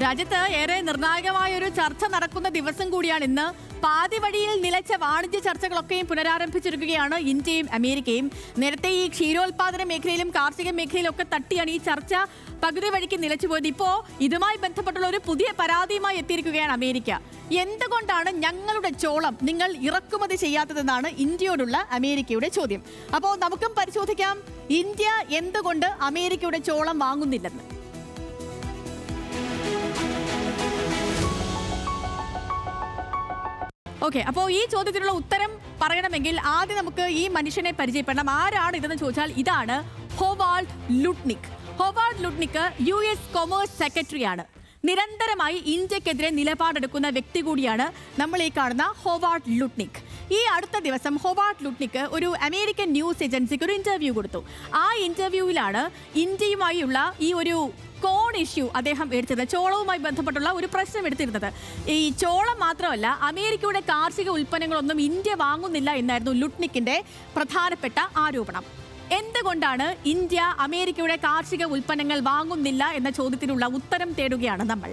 രാജ്യത്ത് ഏറെ നിർണായകമായ ഒരു ചർച്ച നടക്കുന്ന ദിവസം കൂടിയാണ് ഇന്ന്. പാതി വഴിയിൽ നിലച്ച വാണിജ്യ ചർച്ചകളൊക്കെയും പുനരാരംഭിച്ചിരിക്കുകയാണ് ഇന്ത്യയും അമേരിക്കയും. നേരത്തെ ഈ ക്ഷീരോത്പാദന മേഖലയിലും കാർഷിക മേഖലയിലും ഒക്കെ തട്ടിയാണ് ഈ ചർച്ച പകുതി വഴിക്ക് നിലച്ചുപോയത്. ഇപ്പോൾ ഇതുമായി ബന്ധപ്പെട്ടുള്ള ഒരു പുതിയ പരാതിയുമായി എത്തിയിരിക്കുകയാണ് അമേരിക്ക. എന്തുകൊണ്ടാണ് ഞങ്ങളുടെ ചോളം നിങ്ങൾ ഇറക്കുമതി ചെയ്യാത്തതെന്നാണ് ഇന്ത്യയോടുള്ള അമേരിക്കയുടെ ചോദ്യം. അപ്പോൾ നമുക്കും പരിശോധിക്കാം ഇന്ത്യ എന്തുകൊണ്ട് അമേരിക്കയുടെ ചോളം വാങ്ങുന്നില്ലെന്ന്. ഓക്കെ, അപ്പോൾ ഈ ചോദ്യത്തിനുള്ള ഉത്തരം പറയണമെങ്കിൽ ആദ്യം നമുക്ക് ഈ മനുഷ്യനെ പരിചയപ്പെടണം. ആരാണ് ഇതെന്ന് ചോദിച്ചാൽ ഇതാണ് Howard Lutnick. Howard Lutnick US commerce സെക്രട്ടറിയാണ്. നിരന്തരമായി ഇന്ത്യക്കെതിരെ നിലപാടെടുക്കുന്ന വ്യക്തി കൂടിയാണ് നമ്മൾ ഈ കാണുന്ന ഹോവാർഡ് ലുട്നിക്. ഈ അടുത്ത ദിവസം ഹോവാർഡ് ലുട്നിക് ഒരു അമേരിക്കൻ ന്യൂസ് ഏജൻസിക്ക് ഒരു ഇന്റർവ്യൂ കൊടുത്തു. ആ ഇന്റർവ്യൂവിലാണ് ഇന്ത്യയുമായുള്ള ഈ ഒരു കോൺ ഇഷ്യൂ അദ്ദേഹം എടുത്തത്. ചോളവുമായി ബന്ധപ്പെട്ടുള്ള ഒരു പ്രശ്നം എടുത്തിരുന്നത്. ഈ ചോളം മാത്രമല്ല, അമേരിക്കയുടെ കാർഷിക ഉൽപ്പന്നങ്ങളൊന്നും ഇന്ത്യ വാങ്ങുന്നില്ല എന്നായിരുന്നു ലുട്നിക്കിന്റെ പ്രധാനപ്പെട്ട ആരോപണം. എന്തുകൊണ്ടാണ് ഇന്ത്യ അമേരിക്കയുടെ കാർഷിക ഉൽപ്പന്നങ്ങൾ വാങ്ങുന്നില്ല എന്ന ചോദ്യത്തിനുള്ള ഉത്തരം തേടുകയാണ് നമ്മൾ.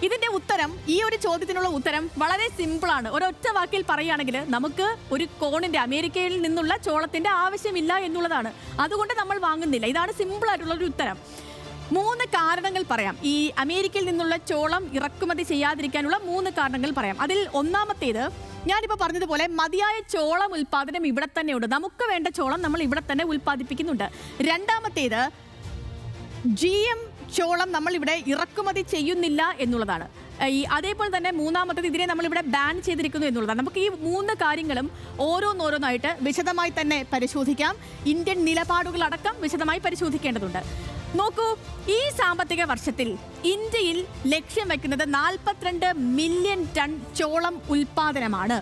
ഇതിന്റെ ഉത്തരം, ഈ ഒരു ചോദ്യത്തിനുള്ള ഉത്തരം വളരെ സിമ്പിളാണ്. ഒരൊറ്റ വാക്കിൽ പറയുകയാണെങ്കിൽ നമുക്ക് ഒരു കോണിന്റെ, അമേരിക്കയിൽ നിന്നുള്ള ചോളത്തിന്റെ ആവശ്യമില്ല എന്നുള്ളതാണ്. അതുകൊണ്ട് നമ്മൾ വാങ്ങുന്നില്ല. ഇതാണ് സിമ്പിൾ ആയിട്ടുള്ള ഒരു ഉത്തരം. 3 കാരണങ്ങൾ പറയാം. ഈ അമേരിക്കയിൽ നിന്നുള്ള ചോളം ഇറക്കുമതി ചെയ്യാതിരിക്കാനുള്ള 3 കാരണങ്ങൾ പറയാം. അതിൽ ഒന്നാമത്തേത്, ഞാനിപ്പോൾ പറഞ്ഞതുപോലെ മതിയായ ചോളം ഉൽപ്പാദനം ഇവിടെ തന്നെയുണ്ട്. നമുക്ക് വേണ്ട ചോളം നമ്മൾ ഇവിടെ തന്നെ ഉൽപ്പാദിപ്പിക്കുന്നുണ്ട്. രണ്ടാമത്തേത്, GM ചോളം നമ്മൾ ഇവിടെ ഇറക്കുമതി ചെയ്യുന്നില്ല എന്നുള്ളതാണ്. അതേപോലെ തന്നെ മൂന്നാമത്തേത്, ഇതിനെ നമ്മളിവിടെ ബാൻ ചെയ്തിരിക്കുന്നു എന്നുള്ളതാണ്. നമുക്ക് ഈ 3 കാര്യങ്ങളും ഓരോന്നോരോന്നായിട്ട് വിശദമായി തന്നെ പരിശോധിക്കാം. ഇന്ത്യൻ നിലപാടുകളടക്കം വിശദമായി പരിശോധിക്കേണ്ടതുണ്ട്. നോക്കൂ, ഈ സാമ്പത്തിക വർഷത്തിൽ ഇന്ത്യയിൽ ലക്ഷ്യം വെക്കുന്നത് 42 മില്യൺ ടൺ ചോളം ഉൽപാദനമാണ്.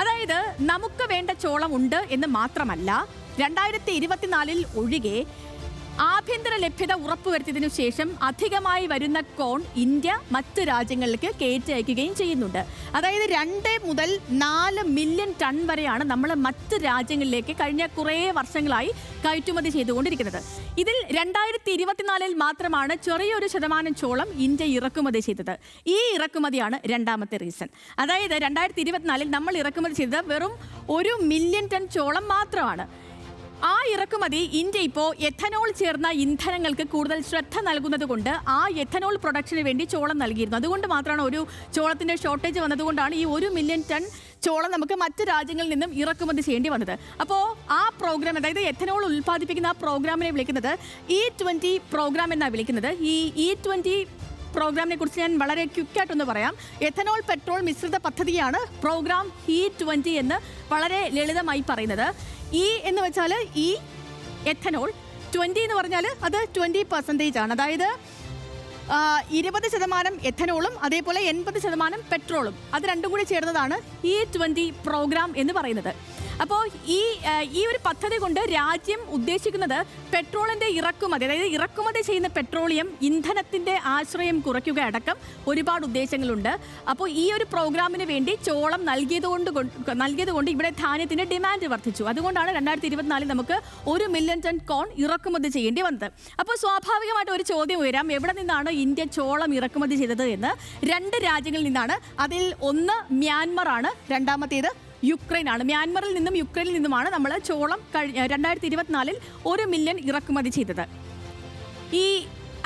അതായത് നമുക്ക് വേണ്ട ചോളം ഉണ്ട് എന്ന് മാത്രമല്ല, 2024 ഒഴികെ ആഭ്യന്തര ലഭ്യത ഉറപ്പുവരുത്തിയതിനു ശേഷം അധികമായി വരുന്ന കോൺ ഇന്ത്യ മറ്റ് രാജ്യങ്ങളിലേക്ക് കയറ്റി അയക്കുകയും ചെയ്യുന്നുണ്ട്. അതായത് 2 മുതൽ 4 മില്യൺ ടൺ വരെയാണ് നമ്മൾ മറ്റ് രാജ്യങ്ങളിലേക്ക് കഴിഞ്ഞ കുറേ വർഷങ്ങളായി കയറ്റുമതി ചെയ്തുകൊണ്ടിരിക്കുന്നത്. ഇതിൽ 2024 മാത്രമാണ് ചെറിയൊരു ശതമാനം ചോളം ഇന്ത്യ ഇറക്കുമതി ചെയ്തത്. ഈ ഇറക്കുമതിയാണ് രണ്ടാമത്തെ റീസൺ. അതായത് 2024 നമ്മൾ ഇറക്കുമതി ചെയ്തത് വെറും 1 മില്യൺ ടൺ ചോളം മാത്രമാണ്. ആ ഇറക്കുമതി ഇന്ത്യ ഇപ്പോൾ എഥനോൾ ചേർന്ന ഇന്ധനങ്ങൾക്ക് കൂടുതൽ ശ്രദ്ധ നൽകുന്നത് കൊണ്ട് ആ എഥനോൾ പ്രൊഡക്ഷന് വേണ്ടി ചോളം നൽകിയിരുന്നു. അതുകൊണ്ട് മാത്രമാണ് ഒരു ചോളത്തിൻ്റെ ഷോർട്ടേജ് വന്നതുകൊണ്ടാണ് ഈ 1 മില്യൺ ടൺ ചോളം നമുക്ക് മറ്റ് രാജ്യങ്ങളിൽ നിന്നും ഇറക്കുമതി ചെയ്യേണ്ടി വന്നത്. അപ്പോൾ ആ പ്രോഗ്രാം, അതായത് എഥനോൾ ഉൽപ്പാദിപ്പിക്കുന്ന ആ പ്രോഗ്രാമിനെ വിളിക്കുന്നത് E20 പ്രോഗ്രാം എന്നാണ് വിളിക്കുന്നത്. ഈ E20 പ്രോഗ്രാമിനെ കുറിച്ച് ഞാൻ വളരെ ക്വിക്കായിട്ടൊന്ന് പറയാം. എഥനോൾ പെട്രോൾ മിശ്രിത പദ്ധതിയാണ് പ്രോഗ്രാം E20 എന്ന് വളരെ ലളിതമായി പറയുന്നത്. E എന്ന് വെച്ചാൽ ഈ എഥനോൾ, 20 എന്ന് പറഞ്ഞാൽ അത് 20% ആണ്. അതായത് 20% എഥനോളും അതേപോലെ 80% പെട്രോളും, അത് രണ്ടും കൂടി ചേർന്നതാണ് E20 പ്രോഗ്രാം എന്ന് പറയുന്നത്. അപ്പോൾ ഈ ഒരു പദ്ധതി കൊണ്ട് രാജ്യം ഉദ്ദേശിക്കുന്നത് പെട്രോളിൻ്റെ ഇറക്കുമതി, അതായത് ഇറക്കുമതി ചെയ്യുന്ന പെട്രോളിയം ഇന്ധനത്തിൻ്റെ ആശ്രയം കുറയ്ക്കുക അടക്കം ഒരുപാട് ഉദ്ദേശങ്ങളുണ്ട്. അപ്പോൾ ഈ ഒരു പ്രോഗ്രാമിന് വേണ്ടി ചോളം നൽകിയതുകൊണ്ട് ഇവിടെ ധാന്യത്തിൻ്റെ ഡിമാൻഡ് വർദ്ധിച്ചു. അതുകൊണ്ടാണ് 2024 നമുക്ക് 1 മില്യൺ ടൺ കോൺ ഇറക്കുമതി ചെയ്യേണ്ടി വന്നത്. അപ്പോൾ സ്വാഭാവികമായിട്ട് ഒരു ചോദ്യം ഉയരാം, എവിടെ നിന്നാണ് ഇന്ത്യ ചോളം ഇറക്കുമതി ചെയ്തത് എന്ന്. 2 രാജ്യങ്ങളിൽ നിന്നാണ്. അതിൽ ഒന്ന് മ്യാൻമർ ആണ്, രണ്ടാമത്തേത് യുക്രൈൻ ആണ്. മ്യാൻമറിൽ നിന്നും യുക്രൈനിൽ നിന്നുമാണ് നമ്മൾ ചോളം 2024 1 മില്യൺ ഇറക്കുമതി ചെയ്തത്. ഈ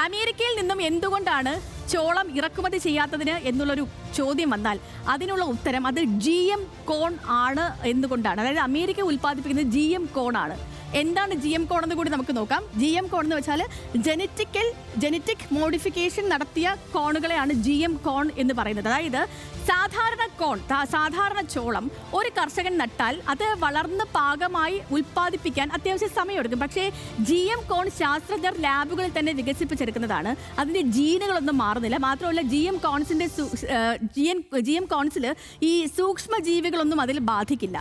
അമേരിക്കയിൽ നിന്നും എന്തുകൊണ്ടാണ് ചോളം ഇറക്കുമതി ചെയ്യാത്തതിന് എന്നുള്ളൊരു ചോദ്യം വന്നാൽ അതിനുള്ള ഉത്തരം, അത് GM കോൺ ആണ് എന്തുകൊണ്ടാണ്. അതായത് അമേരിക്ക ഉൽപ്പാദിപ്പിക്കുന്നത് GM കോൺ ആണ്. എന്താണ് GM കോൺ എന്ന് കൂടി നമുക്ക് നോക്കാം. GM കോൺ എന്ന് വെച്ചാൽ ജനറ്റിക് മോഡിഫിക്കേഷൻ നടത്തിയ കോണുകളെയാണ് GM കോൺ എന്ന് പറയുന്നത്. അതായത് സാധാരണ ചോളം ഒരു കർഷകൻ നട്ടാൽ അത് വളർന്ന് പാകമായി ഉൽപ്പാദിപ്പിക്കാൻ അത്യാവശ്യം സമയമെടുക്കും. പക്ഷേ GM കോൺ ശാസ്ത്രജ്ഞർ ലാബുകളിൽ തന്നെ വികസിപ്പിച്ചെടുക്കുന്നതാണ്. അതിൻ്റെ ജീനുകളൊന്നും മാറുന്നില്ല. മാത്രമല്ല GM കോൺസിൽ ഈ സൂക്ഷ്മജീവികളൊന്നും അതിൽ ബാധിക്കില്ല.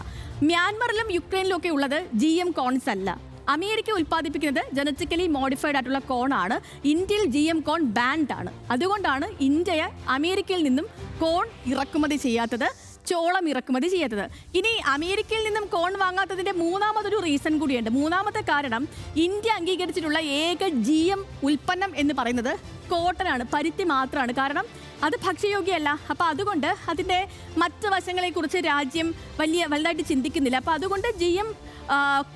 മ്യാൻമറിലും യുക്രൈനിലും ഒക്കെ ഉള്ളത് GM കോൺസ് അല്ല. അമേരിക്ക ഉൽപ്പാദിപ്പിക്കുന്നത് ജനറ്റിക്കലി മോഡിഫൈഡ് ആയിട്ടുള്ള കോണാണ്. ഇന്ത്യയിൽ GM കോൺ ബാൻഡ് ആണ്. അതുകൊണ്ടാണ് ഇന്ത്യ അമേരിക്കയിൽ നിന്നും കോൺ ഇറക്കുമതി ചെയ്യാത്തത്. ചോളം ഇറക്കുമതി ചെയ്യാത്തത്. ഇനി അമേരിക്കയിൽ നിന്നും കോൺ വാങ്ങാത്തതിന്റെ മൂന്നാമതൊരു റീസൺ കൂടിയുണ്ട്. മൂന്നാമത്തെ കാരണം ഇന്ത്യ അംഗീകരിച്ചിട്ടുള്ള ഏക GM ഉൽപ്പന്നം എന്ന് പറയുന്നത് കോട്ടനാണ്, പരുത്തി മാത്രമാണ്. കാരണം അത് ഭക്ഷ്യയോഗ്യമല്ല. അപ്പോൾ അതുകൊണ്ട് അതിൻ്റെ മറ്റ് വശങ്ങളെക്കുറിച്ച് രാജ്യം വലുതായിട്ട് ചിന്തിക്കുന്നില്ല. അപ്പോൾ അതുകൊണ്ട് GM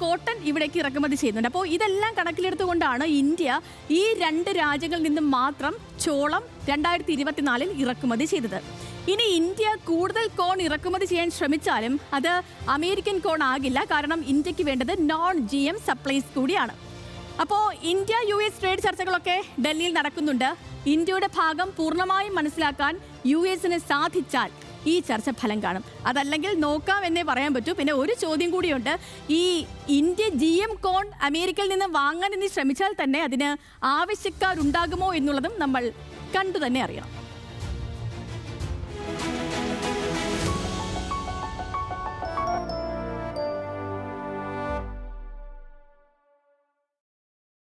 കോട്ടൺ ഇവിടേക്ക് ഇറക്കുമതി ചെയ്യുന്നുണ്ട്. അപ്പോൾ ഇതെല്ലാം കണക്കിലെടുത്തുകൊണ്ടാണ് ഇന്ത്യ ഈ 2 രാജ്യങ്ങളിൽ നിന്നും മാത്രം ചോളം 2024 ഇറക്കുമതി ചെയ്തത്. ഇനി ഇന്ത്യ കൂടുതൽ കോൺ ഇറക്കുമതി ചെയ്യാൻ ശ്രമിച്ചാലും അത് അമേരിക്കൻ കോൺ ആകില്ല. കാരണം ഇന്ത്യക്ക് വേണ്ടത് non-GM സപ്ലൈസ് കൂടിയാണ്. അപ്പോൾ ഇന്ത്യ US ട്രേഡ് ചർച്ചകളൊക്കെ ഡൽഹിയിൽ നടക്കുന്നുണ്ട്. ഇന്ത്യയുടെ ഭാഗം പൂർണ്ണമായും മനസ്സിലാക്കാൻ US-ന് സാധിച്ചാൽ ഈ ചർച്ച ഫലം കാണും. അതല്ലെങ്കിൽ നോക്കാം എന്നേ പറയാൻ പറ്റൂ. പിന്നെ ഒരു ചോദ്യം കൂടിയുണ്ട്. ഈ ഇന്ത്യ GM കോൺ അമേരിക്കയിൽ നിന്ന് വാങ്ങാൻ ഇനി ശ്രമിച്ചാൽ തന്നെ അതിന് ആവശ്യക്കാരുണ്ടാകുമോ എന്നുള്ളതും നമ്മൾ കണ്ടു തന്നെ അറിയണം.